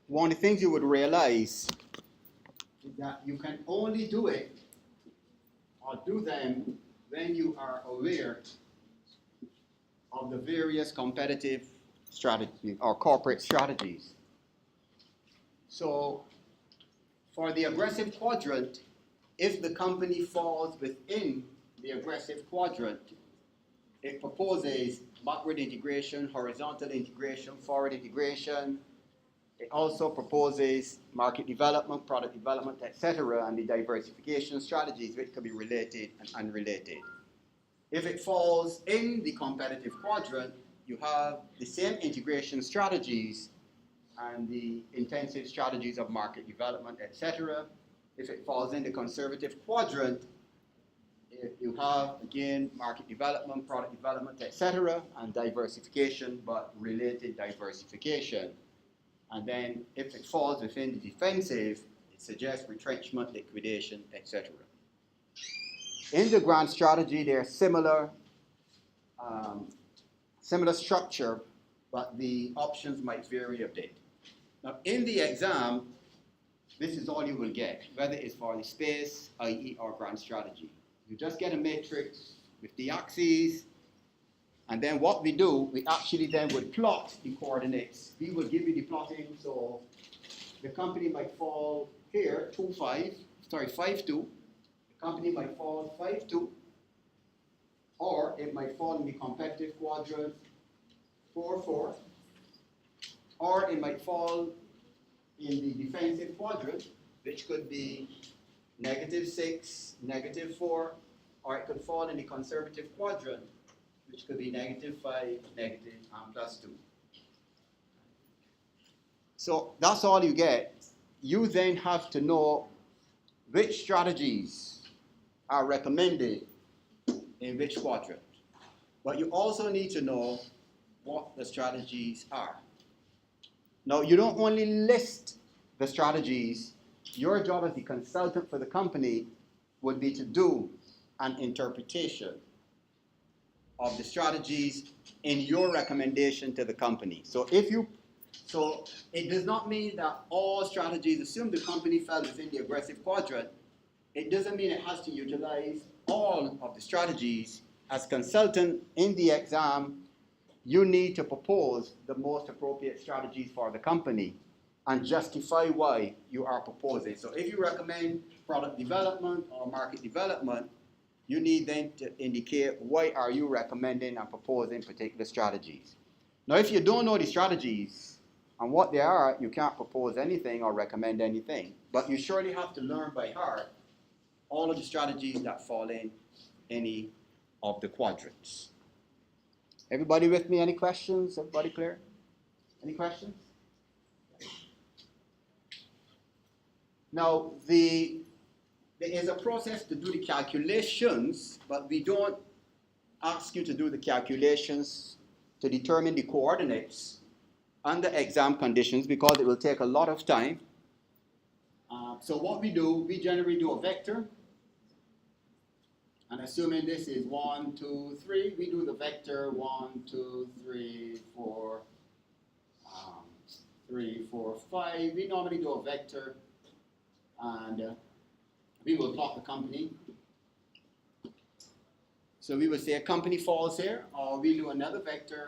one of the things you would realize is that you can only do it or do them when you are aware of the various competitive strategies or corporate strategies. So for the aggressive quadrant, if the company falls within the aggressive quadrant, it proposes backward integration, horizontal integration, forward integration. It also proposes market development, product development, etc., and the diversification strategies which could be related and unrelated. If it falls in the competitive quadrant, you have the same integration strategies and the intensive strategies of market development, etc. If it falls in the conservative quadrant, you have, again, market development, product development, etc., and diversification, but related diversification. And then if it falls within the defensive, it suggests retrenchment, liquidation, etc. In the GrandStrategy, they're similar structure, but the options might vary a bit. Now, in the exam, this is all you will get, whether it's for the space, IE, or GrandStrategy. You just get a matrix with the axes, and then what we do, we actually then would plot the coordinates. We will give you the plotting, so the company might fall here, 5-2. The company might fall 5-2, or it might fall in the competitive quadrant 4-4, or it might fall in the defensive quadrant, which could be -6, -4, or it could fall in the conservative quadrant, which could be -5, negative, and +2. So that's all you get. You then have to know which strategies are recommended in which quadrant. But you also need to know what the strategies are. Now, you don't only list the strategies. Your job as the consultant for the company would be to do an interpretation of the strategies in your recommendation to the company. So it does not mean that all strategies, assume the company fell within the aggressive quadrant, it doesn't mean it has to utilize all of the strategies. As consultant in the exam, you need to propose the most appropriate strategies for the company and justify why you are proposing. So if you recommend product development or market development, you need then to indicate why are you recommending and proposing particular strategies. Now, if you don't know the strategies and what they are, you can't propose anything or recommend anything. But you surely have to learn by heart all of the strategies that fall in any of the quadrants. Everybody with me? Any questions? Everybody clear? Any questions? Now, there is a process to do the calculations, but we don't ask you to do the calculations to determine the coordinates under exam conditions because it will take a lot of time. So what we do, we generally do a vector. And assuming this is 1, 2, 3, we do the vector 1, 2, 3, 4, 3, 4, 5. We normally do a vector, and we will plot the company. So we would say a company falls here, or we do another vector,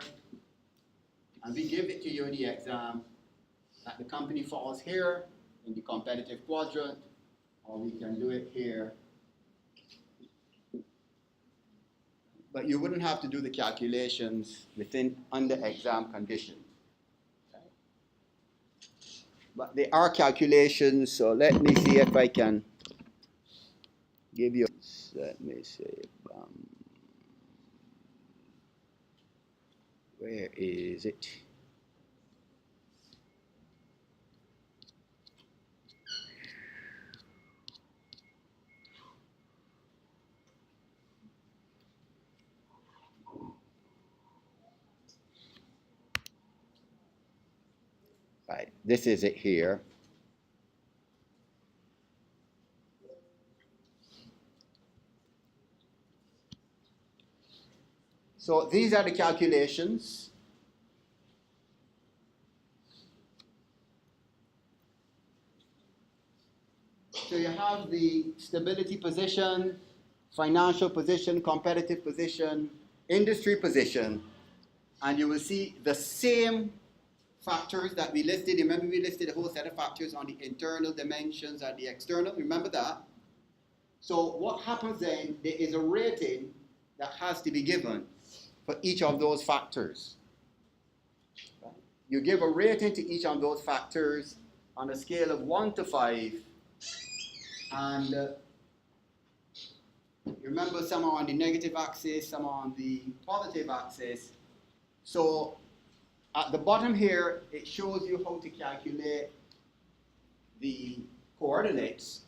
and we give it to you in the exam that the company falls here in the competitive quadrant, or we can do it here. But you wouldn't have to do the calculations under exam conditions. Okay? But there are calculations, so let me see if I can give you, let me see, where is it? Right, this is it here. So these are the calculations. So you have the stability position, financial position, competitive position, industry position, and you will see the same factors that we listed. Remember, we listed a whole set of factors on the internal dimensions and the external. Remember that? So what happens then, there is a rating that has to be given for each of those factors. You give a rating to each of those factors on a scale of 1 to 5. And remember, some are on the negative axis, some are on the positive axis. So at the bottom here, it shows you how to calculate the coordinates.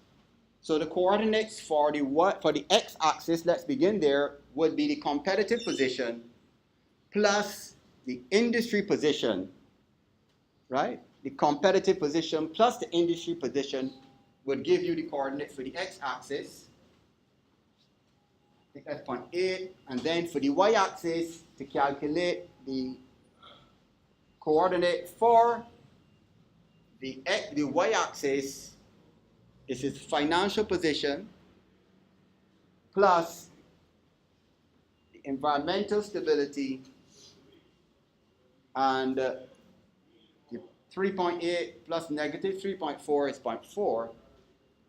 So the coordinates for the x-axis, let's begin there, would be the competitive position plus the industry position, right? The competitive position plus the industry position would give you the coordinate for the x-axis. I think that's 0.8. And then for the y-axis, to calculate the coordinate for the y-axis, this is financial position plus the environmental stability, and 3.8 plus negative 3.4 is 0.4.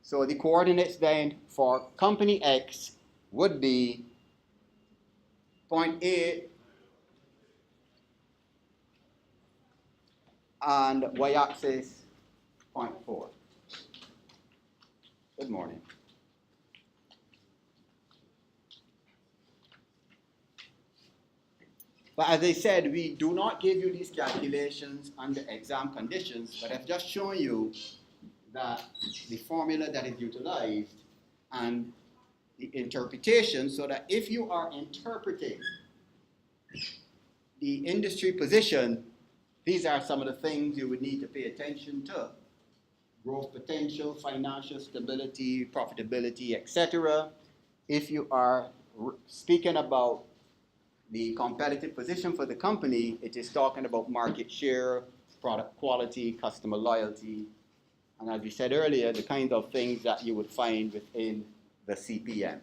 So the coordinates then for company X would be 0.8 and y-axis 0.4. Good morning. But as I said, we do not give you these calculations under exam conditions, but I've just shown you that the formula that is utilized and the interpretation, so that if you are interpreting the industry position, these are some of the things you would need to pay attention to. Growth potential, financial stability, profitability, etc. If you are speaking about the competitive position for the company, it is talking about market share, product quality, customer loyalty, and as we said earlier, the kind of things that you would find within the CPM.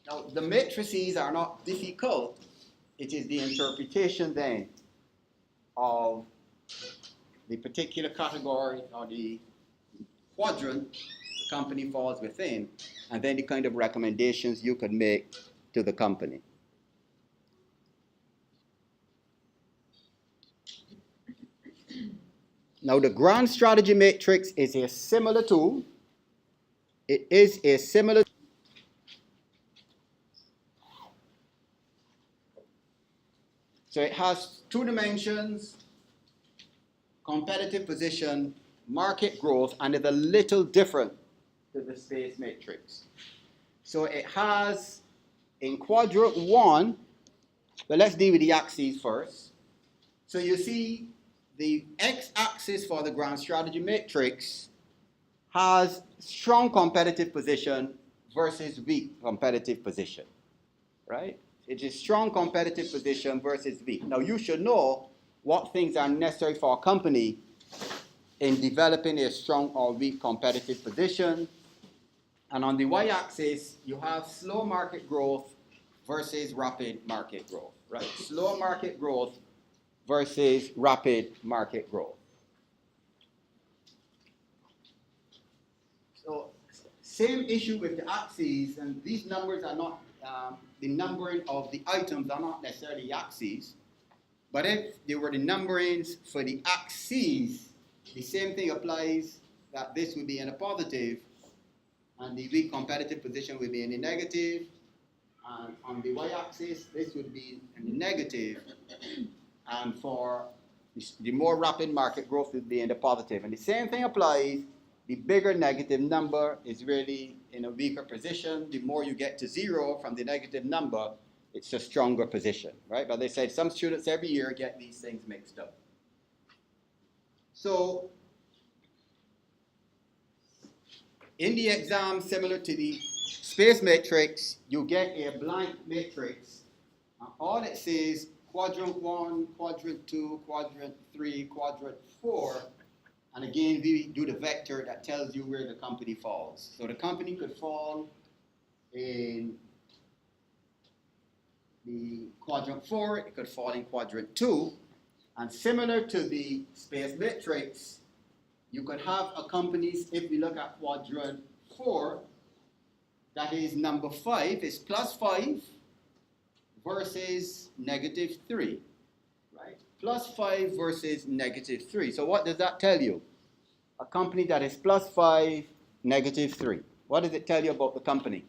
Now, the matrices are not difficult. It is the interpretation then of the particular category or the quadrant the company falls within, and then the kind of recommendations you could make to the company. Now, the GrandStrategy matrix is a similar tool. It is a similar. So it has two dimensions: competitive position, market growth, and it's a little different to the space matrix. So it has in quadrant 1, but let's deal with the axes first. So you see the x-axis for the GrandStrategy matrix has strong competitive position versus weak competitive position, right? It is strong competitive position versus weak. Now you should know what things are necessary for a company in developing a strong or weak competitive position. And on the y-axis, you have slow market growth versus rapid market growth, right? Slow market growth versus rapid market growth. So same issue with the axes, and these numbers are not, the numbering of the items are not necessarily axes, but if they were the numberings for the axes, the same thing applies, that this would be in a positive, and the weak competitive position would be in the negative, and on the y-axis, this would be in the negative, and for the more rapid market growth would be in the positive. And the same thing applies. The bigger negative number is really in a weaker position. The more you get to 0 from the negative number, it's a stronger position, right? But they said some students every year get these things mixed up. So in the exam, similar to the space matrix, you get a blank matrix. All it says quadrant 1, quadrant 2, quadrant 3, quadrant 4. And again, we do the vector that tells you where the company falls. So the company could fall in the quadrant 4, it could fall in quadrant 2. And similar to the space matrix, you could have a company, if we look at quadrant 4, that is number 5 is plus 5 versus negative 3. Right? Plus 5 versus negative 3. So what does that tell you? A company that is plus 5, negative 3. What does it tell you about the company?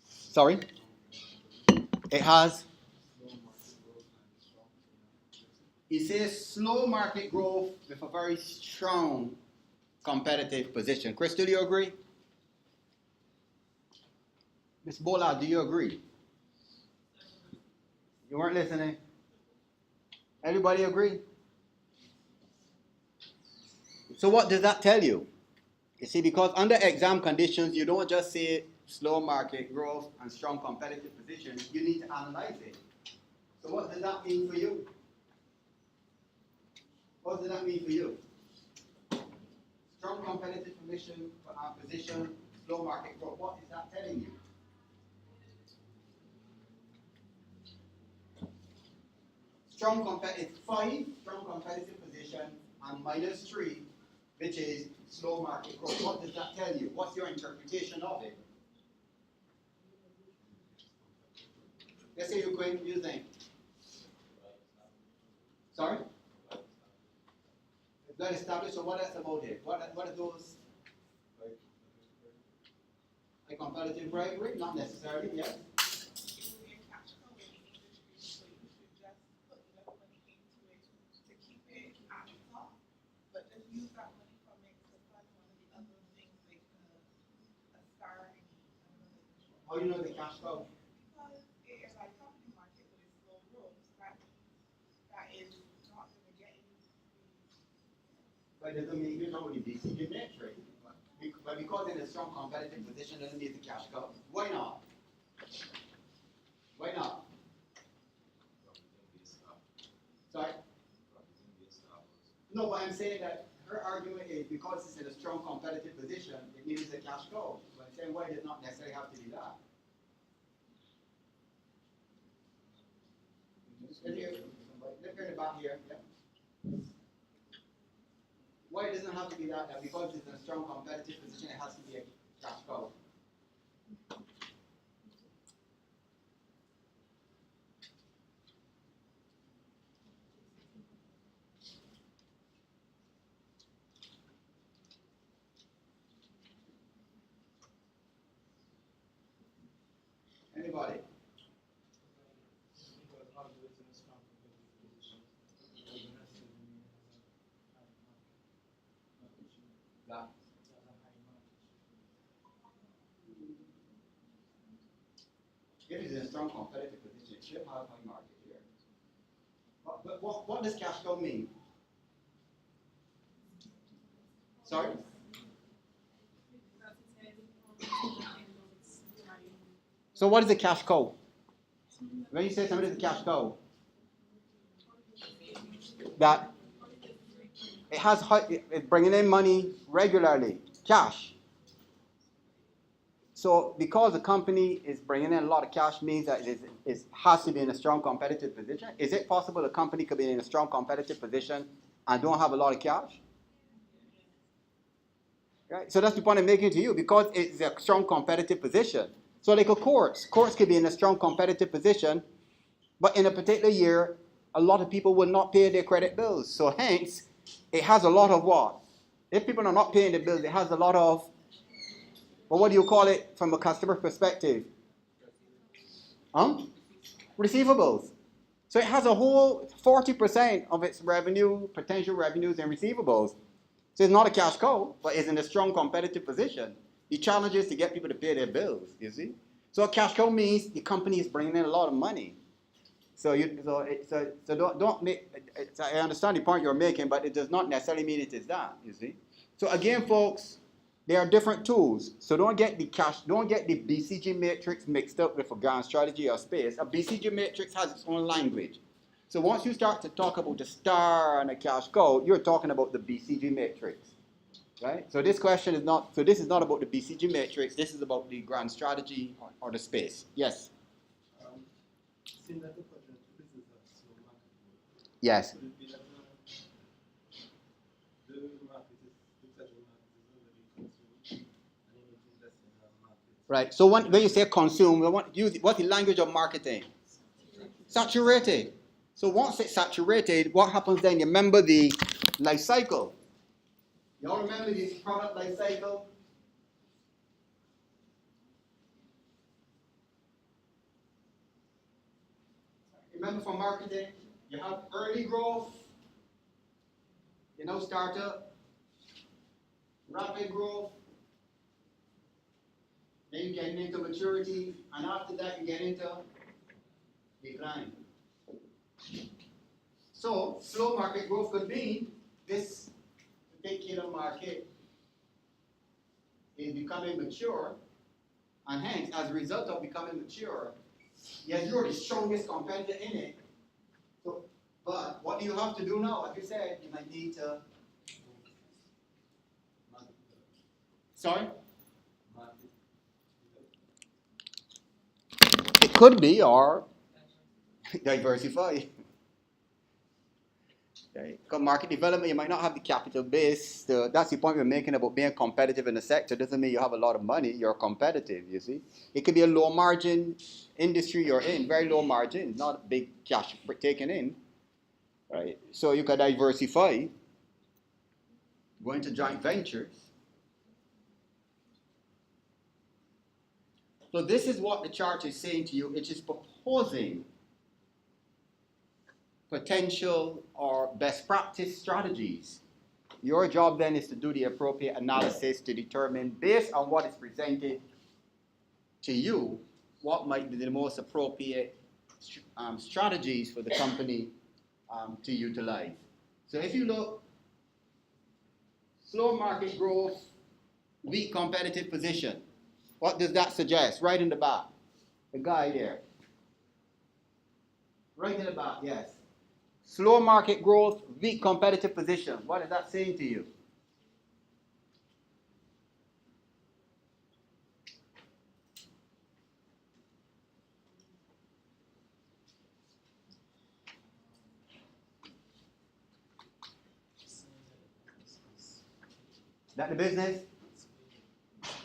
Sorry? It has? It says slow market growth with a very strong competitive position. Crystal, do you agree? Ms. Bola, do you agree? You weren't listening? Everybody agree? So what does that tell you? You see, because under exam conditions, you don't just say slow market growth and strong competitive position. You need to analyze it. So what does that mean for you? What does that mean for you? Strong competitive position, slow market growth. What is that telling you? Strong competitive 5, strong competitive position, and minus 3, which is slow market growth. What does that tell you? What's your interpretation of it? Let's say you're going to use them. Sorry? It's well established, so what else about it? What are those? A competitive bribery? Not necessarily, yes. How do you know the cash flow? Because it's like property market with its slow growth, that is not going to get any. But it doesn't mean you're not going to be seeking metric. But because in a strong competitive position doesn't need the cash flow. Why not? Why not? Sorry? No, but I'm saying that her argument is because it's in a strong competitive position, it needs the cash flow. But I'm saying why does not necessarily have to do that? Look here in the back here. Yeah. Why it doesn't have to be that? Because it's in a strong competitive position, it has to be a cash flow. Anybody? Yeah. If it's in a strong competitive position, it should have high market here. But what does cash flow mean? Sorry? So what is a cash cow? When you say somebody is a cash cow, that it's bringing in money regularly, cash. So because the company is bringing in a lot of cash means that it has to be in a strong competitive position. Is it possible a company could be in a strong competitive position and don't have a lot of cash? Right? So that's the point I'm making to you, because it's a strong competitive position. So like a courts could be in a strong competitive position, but in a particular year, a lot of people will not pay their credit bills. So hence, it has a lot of what? If people are not paying the bills, it has a lot of, well, what do you call it from a customer perspective? Receivables. So it has a whole 40% of its revenue, potential revenues and receivables. So it's not a cash cow, but it's in a strong competitive position. The challenge is to get people to pay their bills, you see? So a cash cow means the company is bringing in a lot of money. So don't make, I understand the point you're making, but it does not necessarily mean it is that, you see? So again, folks, They are different tools. So don't get the BCG matrix mixed up with a GrandStrategy or space. A BCG matrix has its own language. So once you start to talk about the star and the cash cow, you're talking about the BCG matrix. Right? So this question is not, so this is not about the BCG matrix, this is about the GrandStrategy or the space. Yes? Seeing that the project business has slow market growth, Yes. could it be that the market is, the treasury market is already consumed and you need to invest in a market? Right. So when you say consume, what's the language of marketing? Saturated. So once it's saturated, what happens then? You remember the life cycle. You all remember this product life cycle? Remember from marketing, you have early growth, startup, rapid growth, then you get into maturity, and after that you get into decline. So slow market growth could mean this particular market is becoming mature, and hence, as a result of becoming mature, yes, you're the strongest competitor in it. So, but what do you have to do now? Like you said, you might need to. Sorry? It could be, or diversify. Okay. Because market development, you might not have the capital base. That's the point we're making about being competitive in the sector. Doesn't mean you have a lot of money. You're competitive, you see. It could be a low margin industry you're in, very low margin, not big cash taken in. Right? So you can diversify, go into joint ventures. So this is what the chart is saying to you. It is proposing potential or best practice strategies. Your job then is to do the appropriate analysis to determine, based on what is presented to you, what might be the most appropriate strategies for the company to utilize. So if you look, slow market growth, weak competitive position. What does that suggest? Right in the back. The guy there. Right in the back, yes. Slow market growth, weak competitive position. What is that saying to you? That the business?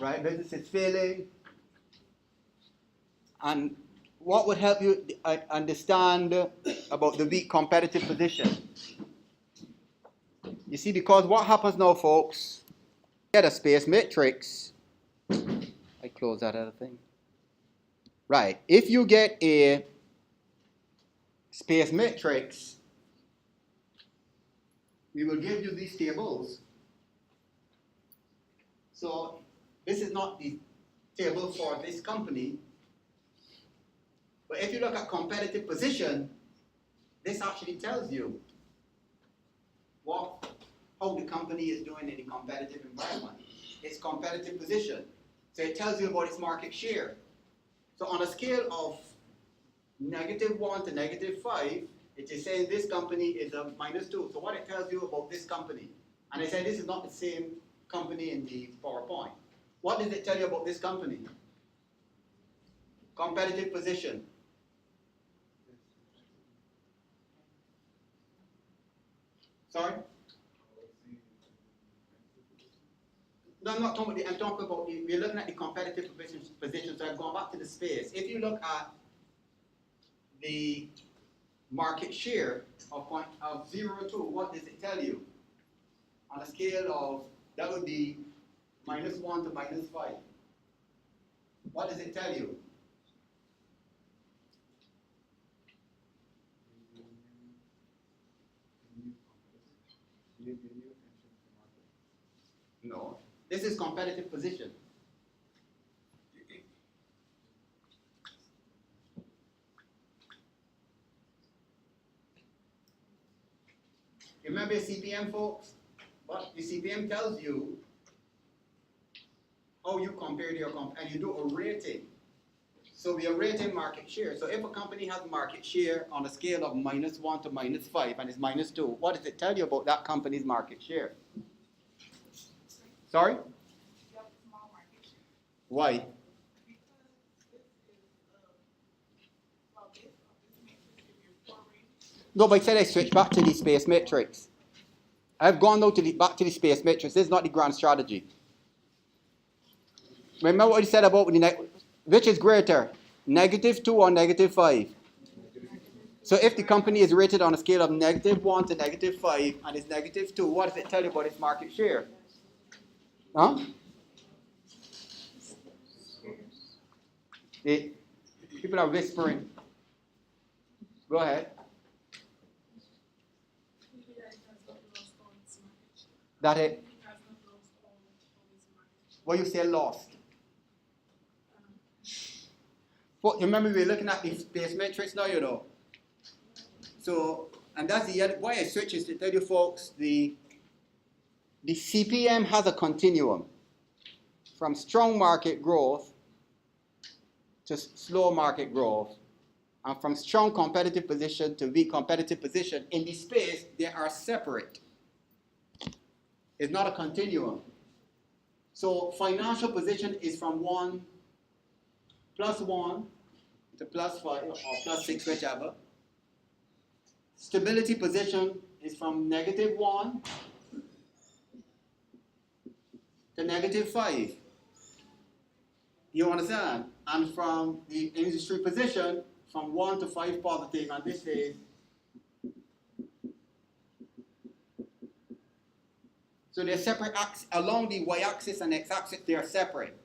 Right, business is failing. And what would help you understand about the weak competitive position? You see, because what happens now, folks, get a space matrix. I close that other thing. Right, if you get a space matrix, we will give you these tables. So this is not the table for this company. But if you look at competitive position, this actually tells you how the company is doing in the competitive environment. Its competitive position. So it tells you about its market share. So on a scale of -1 to -5, it is saying this company is a -2. So what it tells you about this company, and I said this is not the same company in the PowerPoint. What does it tell you about this company? Competitive position. Sorry? No, I'm not talking about I'm talking about we're looking at the competitive position. So I'm going back to the space. If you look at the market share of 0 to, what does it tell you? On a scale of, that would be -1 to -5. What does it tell you? No. This is competitive position. You remember CPM, folks? What the CPM tells you how you compare to your and you do a rating. So we are rating market share. So if a company has market share on a scale of -1 to -5 and is -2, what does it tell you about that company's market share? Sorry? Why? No, but I said I switch back to the space matrix. I've gone now back to the space matrix. This is not the grand strategy. Remember what you said about which is greater, -2 or -5? So if the company is rated on a scale of -1 to -5 and is -2, what does it tell you about its market share? Huh? People are whispering. Go ahead. That it. What you say lost? Well, remember we're looking at the space matrix now, you know. So, and that's the other why I switch is to tell you folks the CPM has a continuum from strong market growth to slow market growth, and from strong competitive position to weak competitive position. In the space, they are separate. It's not a continuum. So financial position is from +1 to +5 or +6, whichever. Stability position is from -1 to -5. You understand? And from the industry position, from 1 to 5 positive, and this is. So they're separate along the y-axis and x-axis, they are separate.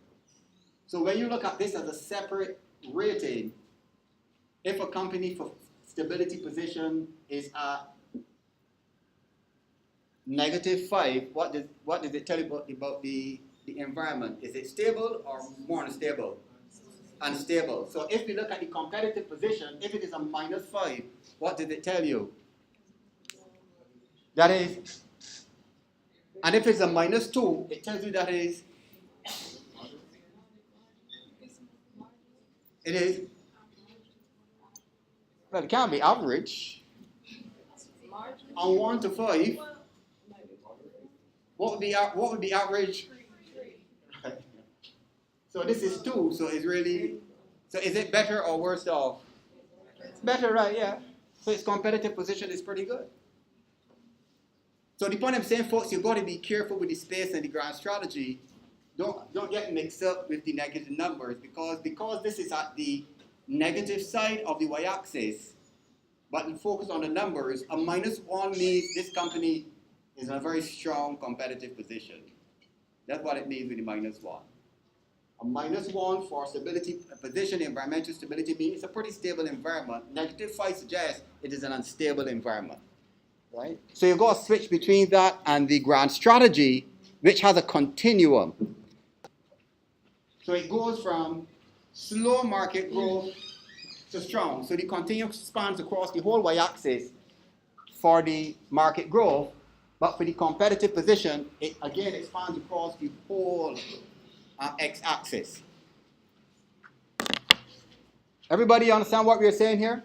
So when you look at this as a separate rating, if a company for stability position is at -5, what does it tell you about the environment? Is it stable or more unstable? Unstable. So if we look at the competitive position, if it is a -5, what does it tell you? That is, and if it's a -2, it tells you that it is, well, it can't be average. On 1 to 5, what would be average? So this is 2, so it's really, so is it better or worse off? It's better, right? Yeah. So its competitive position is pretty good. So the point I'm saying, folks, you've got to be careful with the space and the grand strategy. Don't get mixed up with the negative numbers because this is at the negative side of the y-axis, but you focus on the numbers. A -1 means this company is in a very strong competitive position. That's what it means with the -1. A -1 for stability position, environmental stability means it's a pretty stable environment. -5 suggests it is an unstable environment. Right? So you've got to switch between that and the grand strategy, which has a continuum. So it goes from slow market growth to strong. So the continuum spans across the whole y-axis for the market growth, but for the competitive position, it again expands across the whole x-axis. Everybody understand what we're saying here?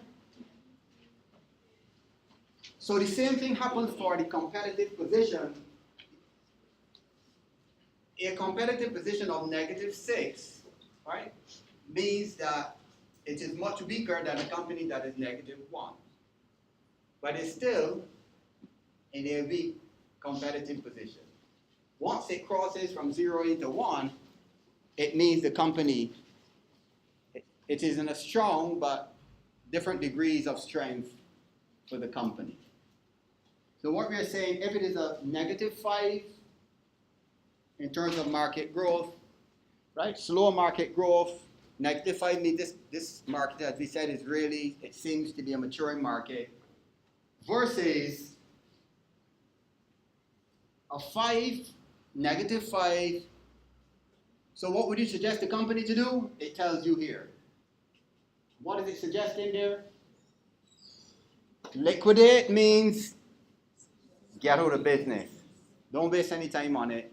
So the same thing happens for the competitive position. A competitive position of -6, right, means that it is much weaker than a company that is -1. But it's still in a weak competitive position. Once it crosses from 0 into 1, it means the company, it is in a strong but different degrees of strength for the company. So what we are saying, if it is a -5 in terms of market growth, right? Slow market growth, -5 means this market, as we said, is really, it seems to be a maturing market, versus a 5, -5. So what would you suggest the company to do? It tells you here. What is it suggesting there? Liquidate means get out of business. Don't waste any time on it.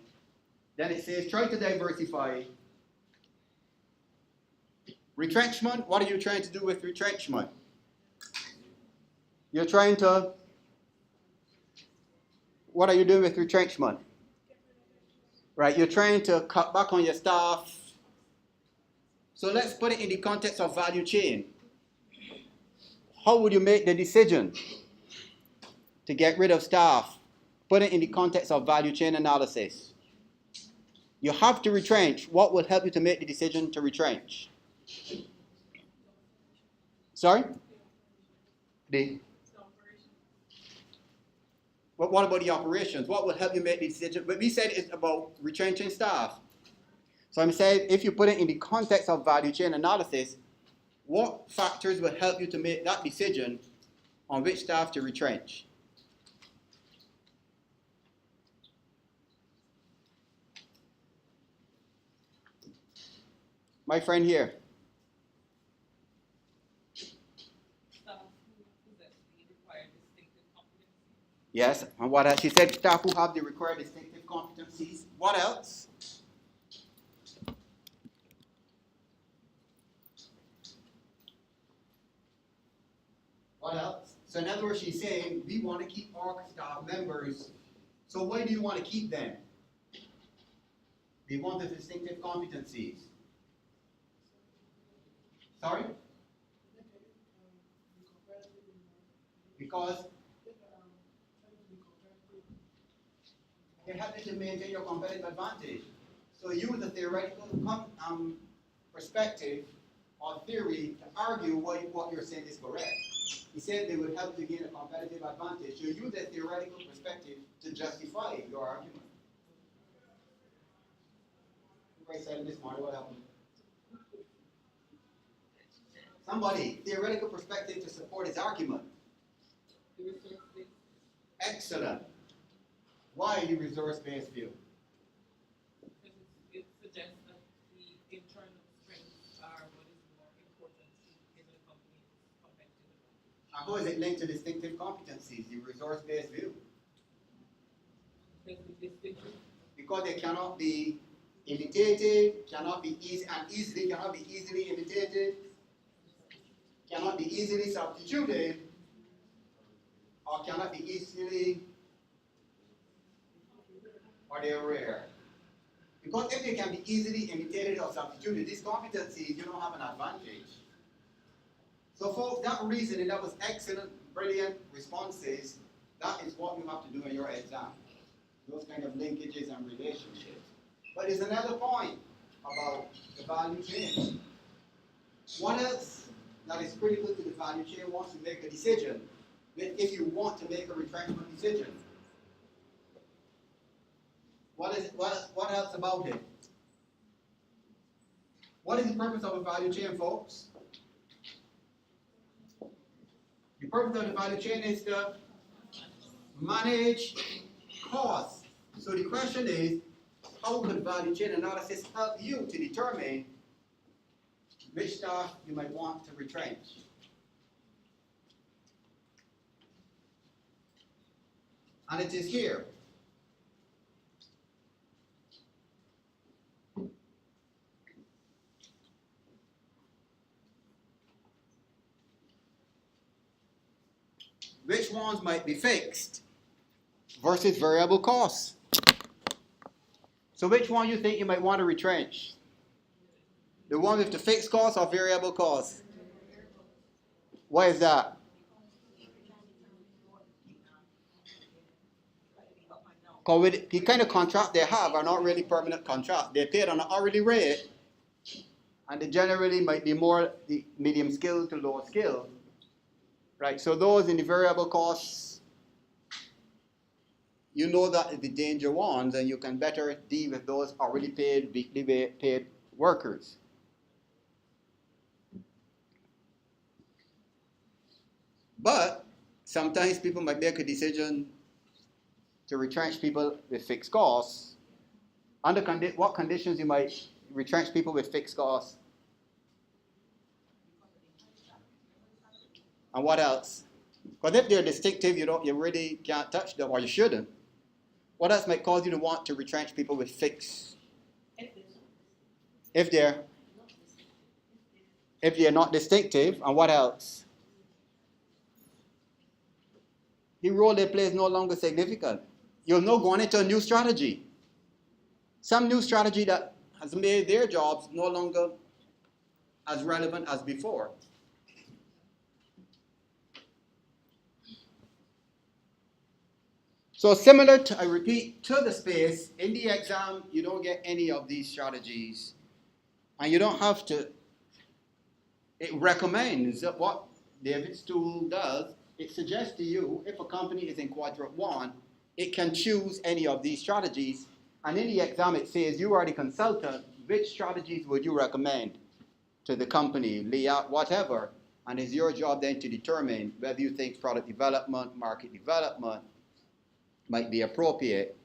Then it says try to diversify. Retrenchment, what are you trying to do with retrenchment? You're trying to, what are you doing with retrenchment? Right, you're trying to cut back on your staff. So let's put it in the context of value chain. How would you make the decision to get rid of staff? Put it in the context of value chain analysis. You have to retrench. What will help you to make the decision to retrench? Sorry? What about the operations? What will help you make the decision? But we said it's about retrenching staff. So I'm saying if you put it in the context of value chain analysis, what factors will help you to make that decision on which staff to retrench? My friend here. Yes, and what else? She said staff who have the required distinctive competencies. What else? What else? So in other words, she's saying we want to keep our staff members. So why do you want to keep them? They want the distinctive competencies. Sorry? Because they help you to maintain your competitive advantage. So use a theoretical perspective or theory to argue what you're saying is correct. He said they would help to gain a competitive advantage. So use a theoretical perspective to justify your argument. Everybody said this morning, what happened? Somebody, theoretical perspective to support his argument. Excellent. Why the resource-based view? Because it suggests that the internal strengths are what is more important to give the company's competitive advantage. How is it linked to distinctive competencies, the resource-based view? Because they cannot be imitated, cannot be easily imitated, cannot be easily substituted, or cannot be easily, or they are rare. Because if they can be easily imitated or substituted, these competencies, you don't have an advantage. So folks, that reasoning, that was excellent, brilliant responses. That is what you have to do in your exam. Those kind of linkages and relationships. But there's another point about the value chain. What else that is critical to the value chain once you make a decision, if you want to make a retrenchment decision? What else about it? What is the purpose of a value chain, folks? The purpose of the value chain is to manage costs. So the question is, how could value chain analysis help you to determine which staff you might want to retrench? And it is here. Which ones might be fixed versus variable costs? So which one you think you might want to retrench? The one with the fixed costs or variable costs? Why is that? Because with the kind of contract they have are not really permanent contracts. They're paid on an hourly rate, and they generally might be more the medium skill to low skill. Right, so those in the variable costs, you know that is the danger ones, and you can better deal with those already paid, weekly paid workers. But sometimes people might make a decision to retrench people with fixed costs. Under what conditions you might retrench people with fixed costs? And what else? Because if they're distinctive, you really can't touch them, or you shouldn't. What else might cause you to want to retrench people with fixed? If they're if they're not distinctive, and what else? The role they play is no longer significant. You're now going into a new strategy. Some new strategy that has made their jobs no longer as relevant as before. So similar to, I repeat, to the space, in the exam, you don't get any of these strategies. And you don't have to. It recommends that what David's tool does, it suggests to you, if a company is in quadrant 1, it can choose any of these strategies. And in the exam, it says, you are the consultant, which strategies would you recommend to the company, layout, whatever. And it's your job then to determine whether you think product development, market development might be appropriate.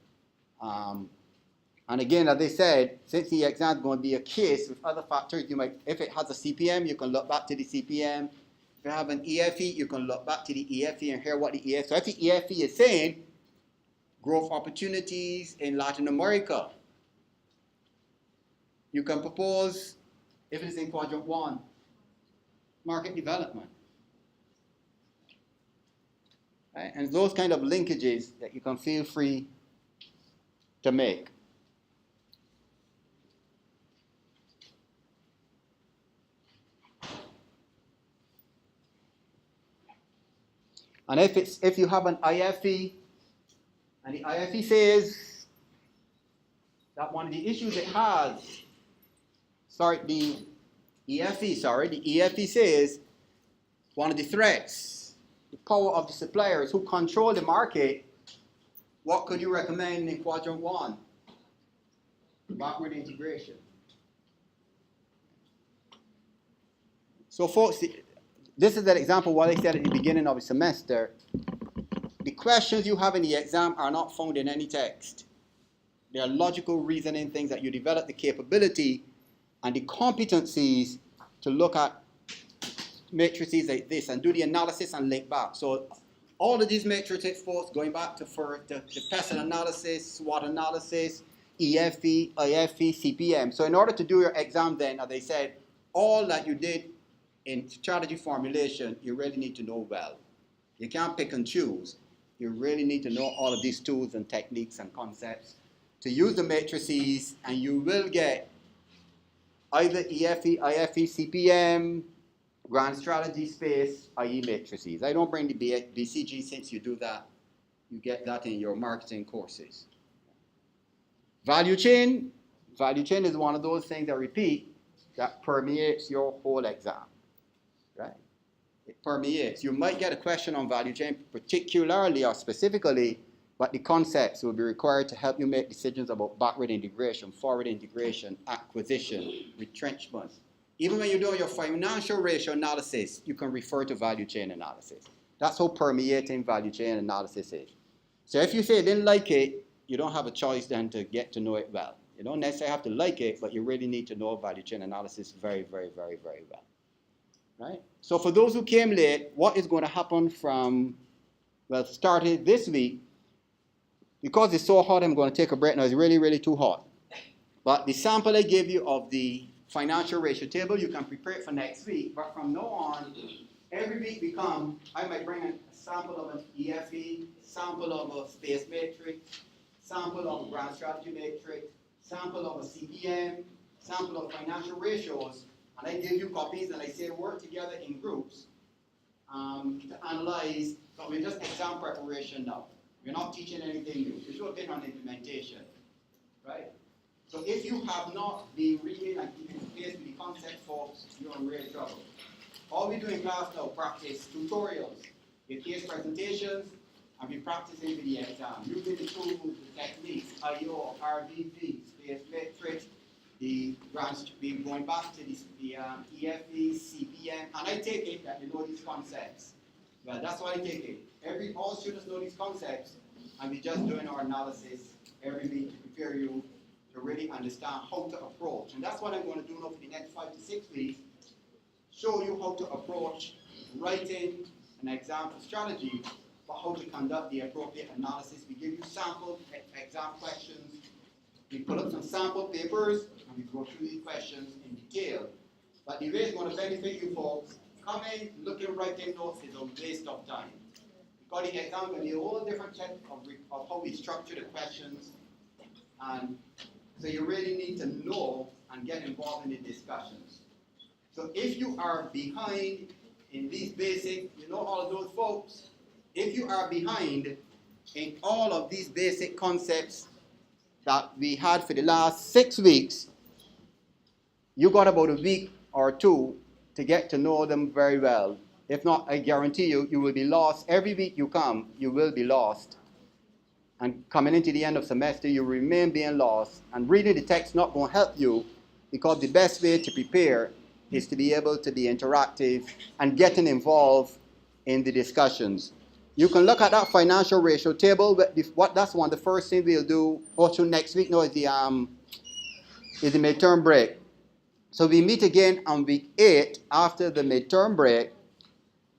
And again, as I said, since the exam is going to be a case with other factors, you might, if it has a CPM, you can look back to the CPM. If you have an EFE, you can look back to the EFE and hear what the EFE. So if the EFE is saying growth opportunities in Latin America, you can propose, if it is in quadrant 1, market development. Right? And those kind of linkages that you can feel free to make. And if you have an IFE, and the IFE says that one of the issues it has, the EFE says one of the threats, the power of the suppliers who control the market, what could you recommend in quadrant 1? Backward integration. So folks, this is an example what I said at the beginning of the semester. The questions you have in the exam are not found in any text. They are logical reasoning things that you develop the capability and the competencies to look at matrices like this and do the analysis and link back. So all of these matrices, folks, going back to the pestle analysis, SWOT analysis, EFE, IFE, CPM. So in order to do your exam then, as I said, all that you did in strategy formulation, you really need to know well. You can't pick and choose. You really need to know all of these tools and techniques and concepts to use the matrices, and you will get either EFE, IFE, CPM, GrandStrategy space, IE matrices. I don't bring the BCG since you do that. You get that in your marketing courses. Value chain is one of those things that repeat that permeates your whole exam. Right? It permeates. You might get a question on value chain particularly or specifically, but the concepts will be required to help you make decisions about backward integration, forward integration, acquisition, retrenchment. Even when you're doing your financial ratio analysis, you can refer to value chain analysis. That's how permeating value chain analysis is. So if you say you didn't like it, you don't have a choice then to get to know it well. You don't necessarily have to like it, but you really need to know value chain analysis very, very, very, very well. Right? So for those who came late, what is going to happen from, well, started this week, because it's so hot, I'm going to take a break now. It's really, really too hot. But the sample I gave you of the financial ratio table, you can prepare it for next week. But from now on, every week we come, I might bring a sample of an EFE, sample of a space matrix, sample of a GrandStrategy matrix, sample of a CPM, sample of financial ratios, and I give you copies and I say work together in groups to analyze, but we're just exam preparation now. We're not teaching anything new. We're still getting on implementation, right? So if you have not been reading and keeping pace with the concept, folks, you're in real trouble. All we do in class now, practice tutorials, we case presentations, and we practicing with the exam, using the tools, the techniques, IO, RVP, space matrix, the grants, going back to the EFE, CPM, and I take it that you know these concepts. Well, that's why I take it. All students know these concepts, and we're just doing our analysis every week to prepare you to really understand how to approach. And that's what I'm going to do now for the next 5 to 6 weeks, show you how to approach writing an example strategy, but how to conduct the appropriate analysis. We give you sample exam questions. We pull up some sample papers, and we go through these questions in detail. But the way it's going to benefit you folks, coming, looking, writing notes is a waste of time. Because the exam will be a whole different set of how we structure the questions. And so you really need to know and get involved in the discussions. So if you are behind in these basic, you know all of those folks, if you are behind in all of these basic concepts that we had for the last 6 weeks, you got about a week or two to get to know them very well. If not, I guarantee you, you will be lost. Every week you come, you will be lost. And coming into the end of semester, you remain being lost. And reading the text not going to help you, because the best way to prepare is to be able to be interactive and getting involved in the discussions. You can look at that financial ratio table. That's one of the first things we'll do also next week now is the midterm break. So we meet again on week 8 after the midterm break.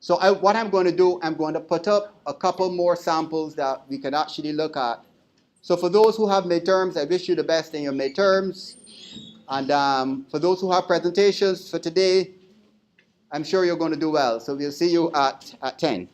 So what I'm going to do, I'm going to put up a couple more samples that we can actually look at. So for those who have midterms, I wish you the best in your midterms. And for those who have presentations for today, I'm sure you're going to do well. So we'll see you at 10.